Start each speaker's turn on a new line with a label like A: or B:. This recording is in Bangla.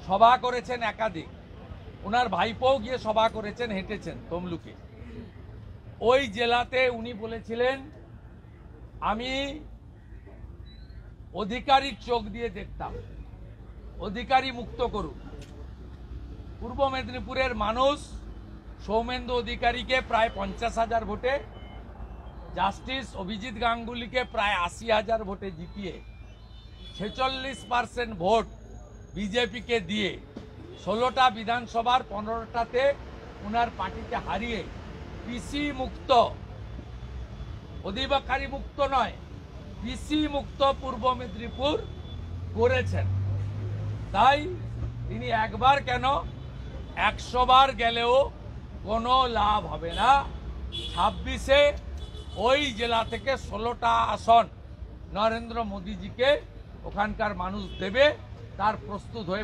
A: সভা করেছেন একাধিক, ওনার ভাইপোও গিয়ে সভা করেছেন, হেঁটেছেন তমলুকে। ওই জেলাতে উনি বলেছিলেন আমি অধিকারীর চোখ দিয়ে দেখতাম, অধিকারী মুক্ত করুন। পূর্ব মেদিনীপুরের মানুষ সৌমেন্দু অধিকারীকে প্রায় 50,000 ভোটে, জাস্টিস অভিজিৎ গাঙ্গুলিকে প্রায় 80,000 ভোটে জিতিয়ে 46% ভোট বিজেপিকে দিয়ে 16টা বিধানসভার 15টাতে উনার পার্টিকে হারিয়ে পিসি মুক্ত, অধিকারী মুক্ত নয়, পিসি মুক্ত পূর্ব মেদিনীপুর করেছেন। তাই তিনি একবার কেন 100 বার গেলেও কোনো লাভ হবে না। 26-এ ওই জেলা থেকে 16টা আসন নরেন্দ্র মোদীজিকে ওখানকার মানুষ দেবে, তার প্রস্তুত হয়ে